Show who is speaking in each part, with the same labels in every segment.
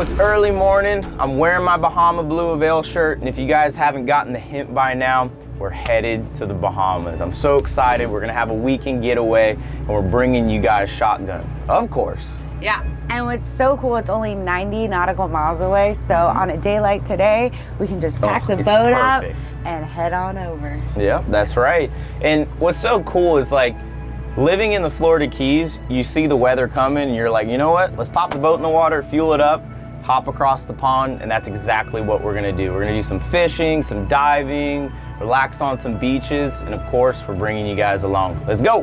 Speaker 1: So it's early morning. I'm wearing my Bahama Blue Avail shirt, and if you guys haven't gotten the hint by now, we're headed to the Bahamas. I'm so excited. We're gonna have a weekend getaway, and we're bringing you guys shotgun, of course.
Speaker 2: Yeah, and what's so cool, it's only 90 nautical miles away, so on a day like today, we can just pack the boat up and head on over.
Speaker 1: Yeah, that's right. And what's so cool is, like, living in the Florida Keys, you see the weather coming and you're like, you know what? Let's pop the boat in the water, fuel it up, hop across the pond, and that's exactly what we're gonna do. We're gonna do some fishing, some diving, relax on some beaches, and of course, we're bringing you guys along. Let's go.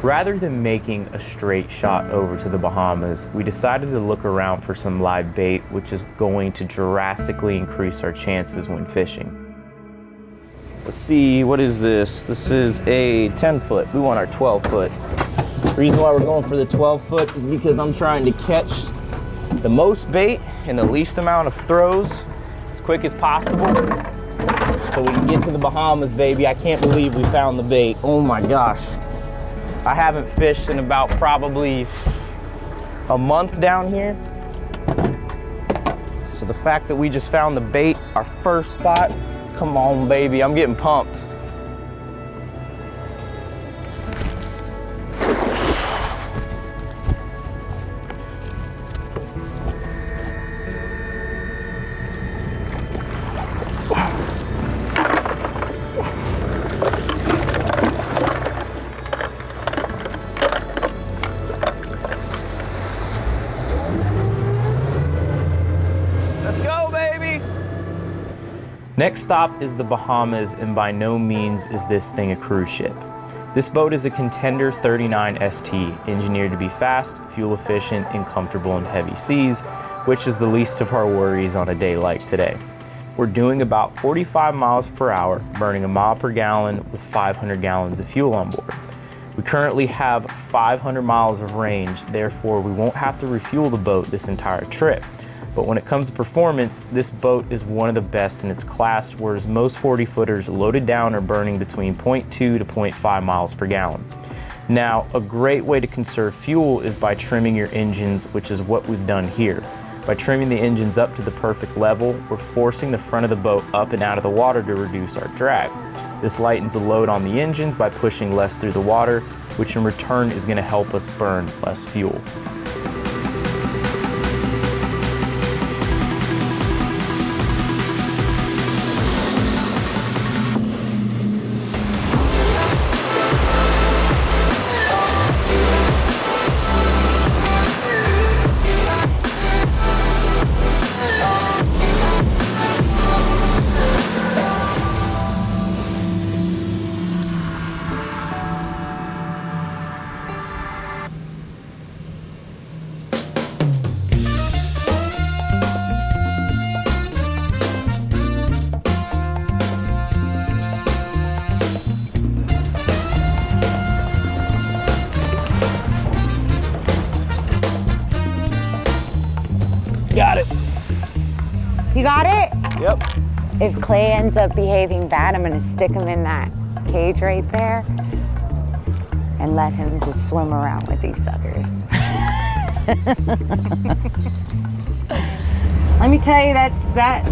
Speaker 3: Rather than making a straight shot over to the Bahamas, we decided to look around for some live bait, which is going to drastically increase our chances when fishing.
Speaker 1: Let's see, what is this? This is a 10-foot. We want our 12-foot. The reason why we're going for the 12-foot is because I'm trying to catch the most bait in the least amount of throws as quick as possible so we can get to the Bahamas, baby. I can't believe we found the bait. Oh my gosh. I haven't fished in about probably a month down here. So the fact that we just found the bait, our first spot, come on, baby, I'm getting pumped.
Speaker 3: Next stop is the Bahamas, and by no means is this thing a cruise ship. This boat is a Contender 39 ST, engineered to be fast, fuel efficient, and comfortable in heavy seas, which is the least of our worries on a day like today. We're doing about 45 miles per hour, burning a mile per gallon with 500 gallons of fuel on board. We currently have 500 miles of range, therefore we won't have to refuel the boat this entire trip. But when it comes to performance, this boat is one of the best in its class, whereas most 40-footers loaded down are burning between 0.2 to 0.5 miles per gallon. Now, a great way to conserve fuel is by trimming your engines, which is what we've done here. By trimming the engines up to the perfect level, we're forcing the front of the boat up and out of the water to reduce our drag. This lightens the load on the engines by pushing less through the water, which in return is going to help us burn less fuel.
Speaker 1: Got it.
Speaker 2: You got it?
Speaker 1: Yep.
Speaker 2: If Clay ends up behaving bad, I'm gonna stick him in that cage right there and let him just swim around with these suckers. Let me tell you, that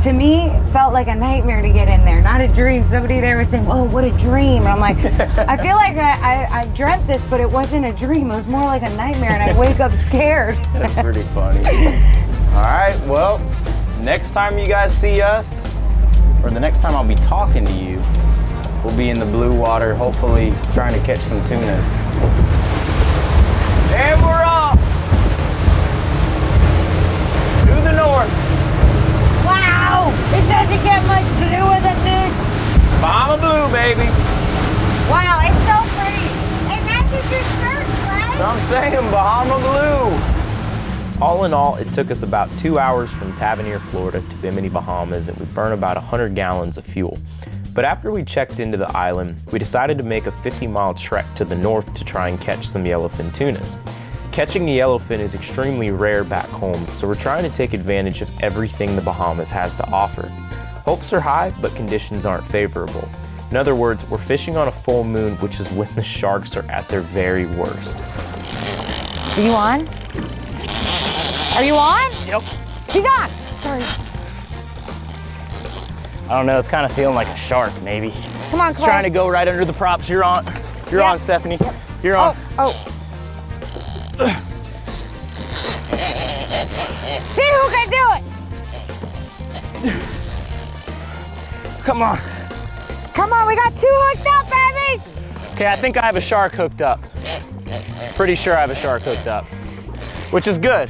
Speaker 2: to me felt like a nightmare to get in there, not a dream. Somebody there was saying, oh, what a dream. And I'm like, I feel like I dreamt this, but it wasn't a dream. It was more like a nightmare, and I wake up scared.
Speaker 1: That's pretty funny. All right, well, next time you guys see us, or the next time I'll be talking to you, we'll be in the blue water, hopefully trying to catch some tunas. And we're off to the north.
Speaker 2: Wow, it doesn't get much bluer than this.
Speaker 1: Bahama Blue, baby.
Speaker 2: Wow, it's so pretty. And matches your shirt, right?
Speaker 1: So I'm saying Bahama Blue.
Speaker 3: All in all, it took us about 2 hours from Tavernier, Florida to Bimini, Bahamas, and we burned about 100 gallons of fuel. But after we checked into the island, we decided to make a 50-mile trek to the north to try and catch some yellowfin tunas. Catching the yellowfin is extremely rare back home, so we're trying to take advantage of everything the Bahamas has to offer. Hopes are high, but conditions aren't favorable. In other words, we're fishing on a full moon, which is when the sharks are at their very worst.
Speaker 2: Are you on? Are you on?
Speaker 1: Yep.
Speaker 2: He's on. Sorry.
Speaker 1: I don't know, it's kind of feeling like a shark, maybe.
Speaker 2: Come on,
Speaker 1: It's
Speaker 2: Clay.
Speaker 1: trying to go right under the props. You're on. You're on, Stephanie. You're on.
Speaker 2: Oh. See who can do it.
Speaker 1: Come on.
Speaker 2: Come on, we got 2 hooked up, baby.
Speaker 1: Okay, I think I have a shark hooked up. Pretty sure I have a shark hooked up, which is good.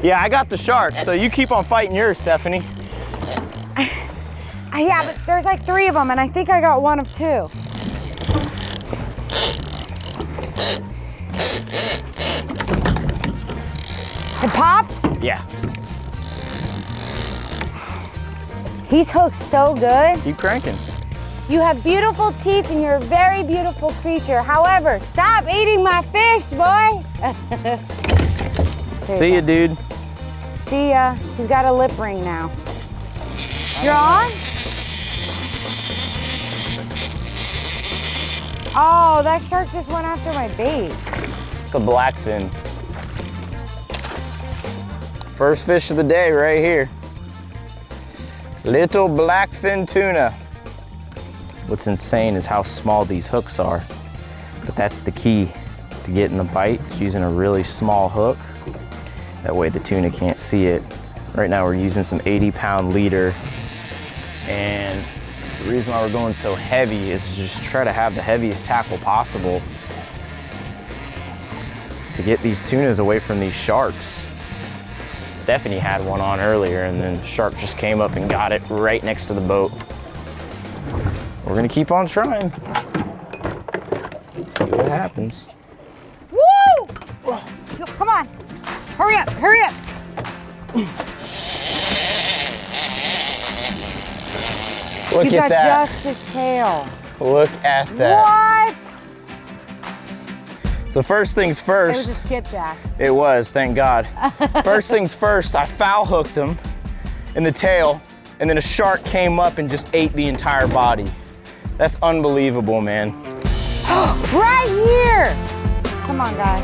Speaker 1: Yeah, I got the shark, so you keep on fighting yours, Stephanie.
Speaker 2: Yeah, but there's like 3 of them, and I think I got 1 of 2. It popped?
Speaker 1: Yeah.
Speaker 2: He's hooked so good.
Speaker 1: Keep cranking.
Speaker 2: You have beautiful teeth and you're a very beautiful creature. However, stop eating my fish, boy.
Speaker 1: See ya, dude.
Speaker 2: See ya. He's got a lip ring now. You're on? Oh, that shark just went after my bait.
Speaker 1: It's a blackfin. First fish of the day right here. Little blackfin tuna. What's insane is how small these hooks are. But that's the key to getting the bite, is using a really small hook. That way the tuna can't see it. Right now we're using some 80-pound leader. And the reason why we're going so heavy is to just try to have the heaviest tackle possible to get these tunas away from these sharks. Stephanie had one on earlier and then the shark just came up and got it right next to the boat. We're gonna keep on trying. See what happens.
Speaker 2: Woo! Come on. Hurry up, hurry up.
Speaker 1: Look
Speaker 2: He's
Speaker 1: at
Speaker 2: got
Speaker 1: that.
Speaker 2: just his tail.
Speaker 1: Look at that.
Speaker 2: What?
Speaker 1: So first things
Speaker 2: It
Speaker 1: first.
Speaker 2: was a skipjack.
Speaker 1: It was, thank God. First things first, I foul hooked him in the tail, and then a shark came up and just ate the entire body. That's unbelievable, man.
Speaker 2: Right here. Come on, guys.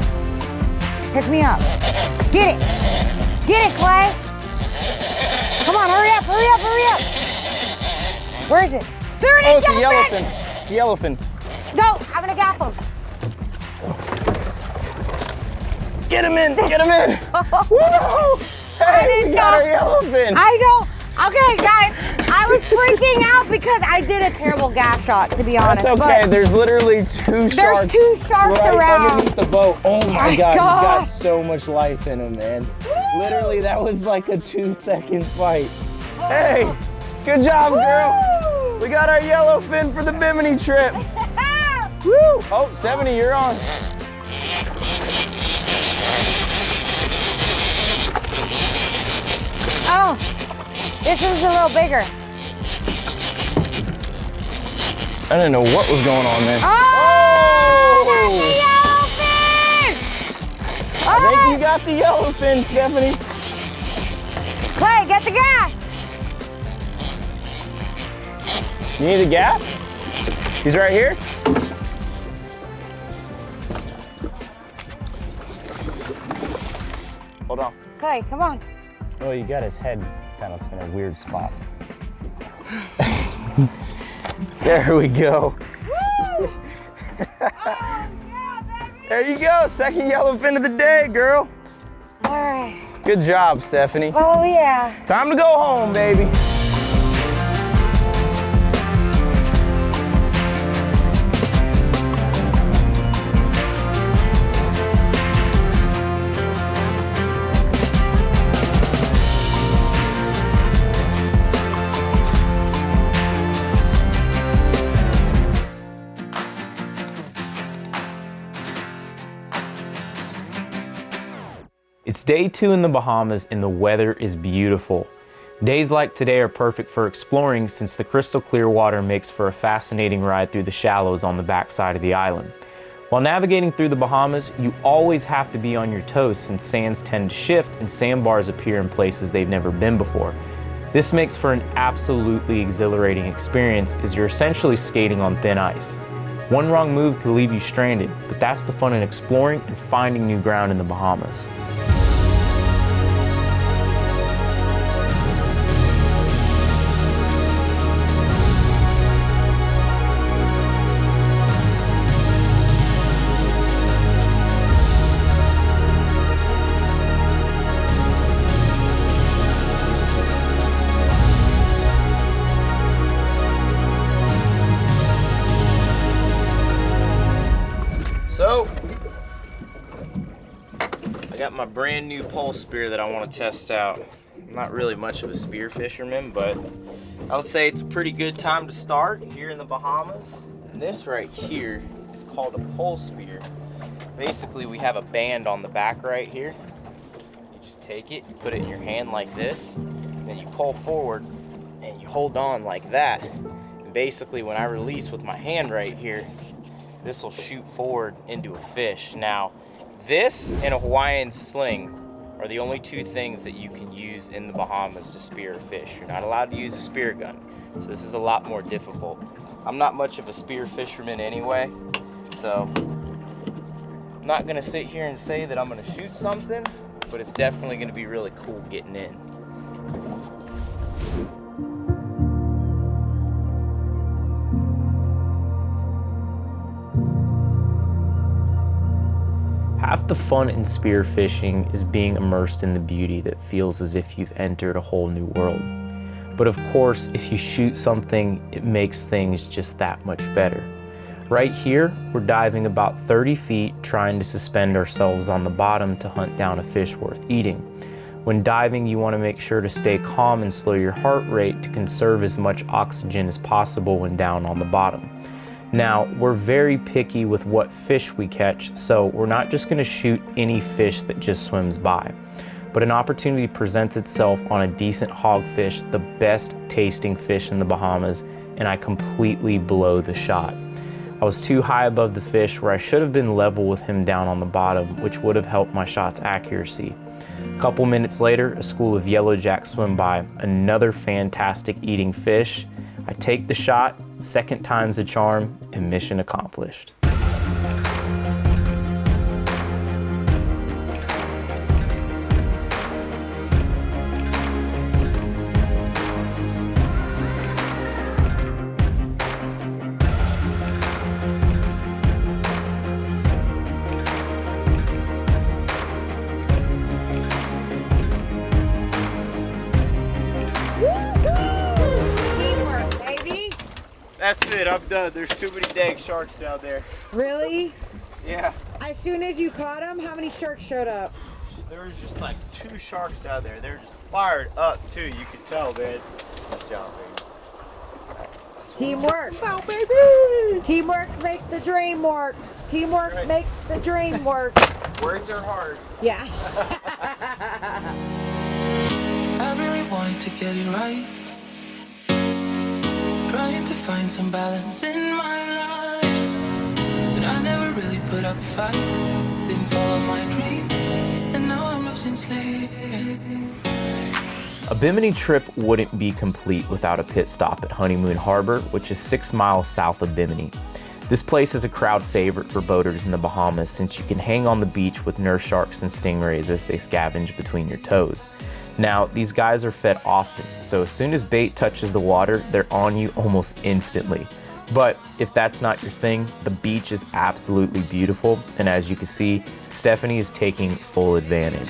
Speaker 2: Pick me up. Get it. Get it, Clay. Come on, hurry up, hurry up, hurry up. Where is it? There it is,
Speaker 1: Oh, it's a yellowfin.
Speaker 2: yellowfin.
Speaker 1: It's a yellowfin.
Speaker 2: Go, I'm gonna gap him.
Speaker 1: Get him in, get him in. Woo! Hey, we got our yellowfin.
Speaker 2: I don't. Okay, guys, I was freaking out because I did a terrible gas shot, to be honest.
Speaker 1: That's okay,
Speaker 2: but
Speaker 1: there's literally 2 sharks.
Speaker 2: There's 2 sharks
Speaker 1: right
Speaker 2: around.
Speaker 1: underneath the boat. Oh my God,
Speaker 2: God.
Speaker 1: he's got so much life in him, man. Literally, that was like a 2-second fight. Hey, good job, girl. We got our yellowfin for the Bimini trip. Woo! Oh, 70, you're on.
Speaker 2: Oh, this one's a little bigger.
Speaker 1: I didn't know what was going on there.
Speaker 2: Oh! That's the yellowfish!
Speaker 1: I think you got the yellowfin, Stephanie.
Speaker 2: Clay, get the gas!
Speaker 1: You need a gap? He's right here. Hold on.
Speaker 2: Clay, come on.
Speaker 1: Oh, you got his head kind of in a weird spot. There we go.
Speaker 2: Woo! Oh, yeah, baby!
Speaker 1: There you go. Second yellowfin of the day, girl.
Speaker 2: All right.
Speaker 1: Good job, Stephanie.
Speaker 2: Oh, yeah.
Speaker 1: Time to go home, baby.
Speaker 3: It's day 2 in the Bahamas and the weather is beautiful. Days like today are perfect for exploring since the crystal clear water makes for a fascinating ride through the shallows on the backside of the island. While navigating through the Bahamas, you always have to be on your toes since sands tend to shift and sandbars appear in places they've never been before. This makes for an absolutely exhilarating experience as you're essentially skating on thin ice. One wrong move could leave you stranded, but that's the fun in exploring and finding new ground in the Bahamas.
Speaker 1: So, I got my brand new pole spear that I want to test out. I'm not really much of a spear fisherman, but I would say it's a pretty good time to start here in the Bahamas. And this right here is called a pole spear. Basically, we have a band on the back right here. You just take it, you put it in your hand like this, then you pull forward and you hold on like that. And basically, when I release with my hand right here, this will shoot forward into a fish. Now, this and a Hawaiian sling are the only two things that you can use in the Bahamas to spear a fish. You're not allowed to use a spear gun, so this is a lot more difficult. I'm not much of a spear fisherman anyway, so I'm not gonna sit here and say that I'm gonna shoot something, but it's definitely gonna be really cool getting in.
Speaker 3: Half the fun in spearfishing is being immersed in the beauty that feels as if you've entered a whole new world. But of course, if you shoot something, it makes things just that much better. Right here, we're diving about 30 feet, trying to suspend ourselves on the bottom to hunt down a fish worth eating. When diving, you want to make sure to stay calm and slow your heart rate to conserve as much oxygen as possible when down on the bottom. Now, we're very picky with what fish we catch, so we're not just gonna shoot any fish that just swims by. But an opportunity presents itself on a decent hogfish, the best tasting fish in the Bahamas, and I completely blow the shot. I was too high above the fish where I should have been level with him down on the bottom, which would have helped my shot's accuracy. A couple minutes later, a school of yellowjack swim by, another fantastic eating fish. I take the shot, second time's the charm, and mission accomplished.
Speaker 1: That's it, I'm done. There's too many dang sharks down there.
Speaker 2: Really?
Speaker 1: Yeah.
Speaker 2: As soon as you caught them, how many sharks showed up?
Speaker 1: There was just like 2 sharks down there. They're just fired up too, you can tell, man. Nice job, baby.
Speaker 2: Teamwork.
Speaker 1: Wow, baby!
Speaker 2: Teamwork makes the dream work. Teamwork
Speaker 1: Right.
Speaker 2: makes the dream work.
Speaker 1: Words are hard.
Speaker 2: Yeah.
Speaker 4: I really wanted to get it right. Trying to find some balance in my life, but I never really put up a fight. Didn't follow my dreams, and now I'm losing sleep.
Speaker 3: A Bimini trip wouldn't be complete without a pit stop at Honeymoon Harbor, which is 6 miles south of Bimini. This place is a crowd favorite for boaters in the Bahamas since you can hang on the beach with nurse sharks and stingrays as they scavenge between your toes. Now, these guys are fed often, so as soon as bait touches the water, they're on you almost instantly. But if that's not your thing, the beach is absolutely beautiful, and as you can see, Stephanie is taking full advantage.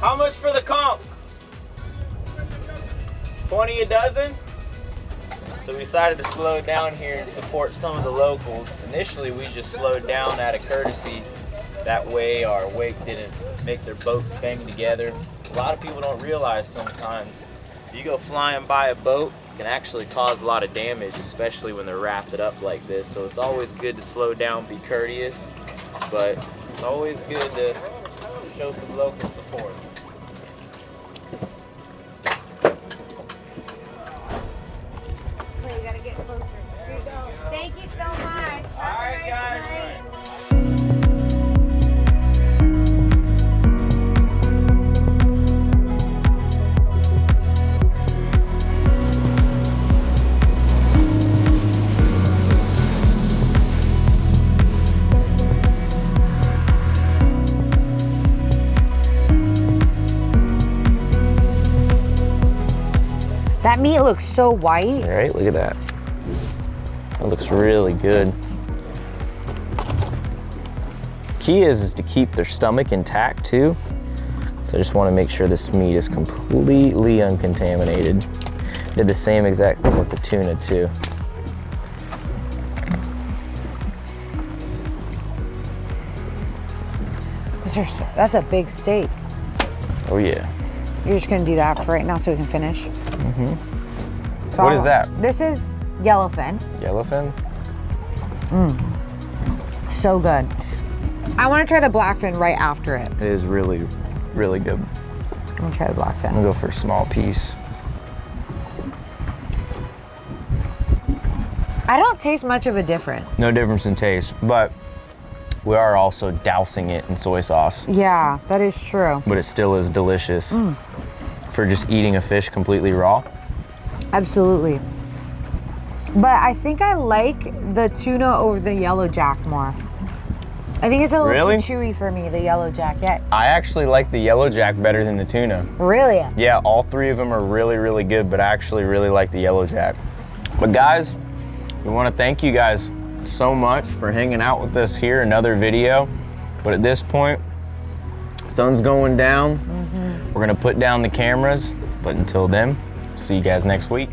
Speaker 1: How much for the comp? 20 a dozen? So we decided to slow down here and support some of the locals. Initially, we just slowed down out of courtesy. That way our wake didn't make their boats bang together. A lot of people don't realize sometimes If you go flying by a boat, it can actually cause a lot of damage, especially when they're wrapped up like this. So it's always good to slow down, be courteous, but it's always good to show some local support.
Speaker 2: Okay, you gotta get closer. Here you go. Thank you so much.
Speaker 1: All right, guys.
Speaker 2: That meat looks so white.
Speaker 1: All right, look at that. That looks really good. Key is to keep their stomach intact too. So I just want to make sure this meat is completely uncontaminated. Did the same exact thing with the tuna too.
Speaker 2: That's a big steak.
Speaker 1: Oh yeah.
Speaker 2: You're just gonna do that for right now so we can finish. So
Speaker 1: What is that?
Speaker 2: This is yellowfin.
Speaker 1: Yellowfin?
Speaker 2: So good. I want to try the blackfin right after it.
Speaker 1: It is really, really good.
Speaker 2: I'm gonna try the
Speaker 1: I'm
Speaker 2: blackfin.
Speaker 1: gonna go for a small piece.
Speaker 2: I don't taste much of a difference.
Speaker 1: No difference in taste, but we are also dousing it in soy sauce.
Speaker 2: Yeah, that is true.
Speaker 1: But it still is delicious for just eating a fish completely raw.
Speaker 2: Absolutely. But I think I like the tuna over the yellow jack more. I think it's a little
Speaker 1: Really?
Speaker 2: too chewy for me, the yellow jack. Yeah.
Speaker 1: I actually like the yellow jack better than the tuna.
Speaker 2: Really?
Speaker 1: Yeah, all three of them are really, really good, but I actually really like the yellow jack. But guys, we want to thank you guys so much for hanging out with us here, another video. But at this point, sun's going down. We're gonna put down the cameras, but until then, see you guys next week.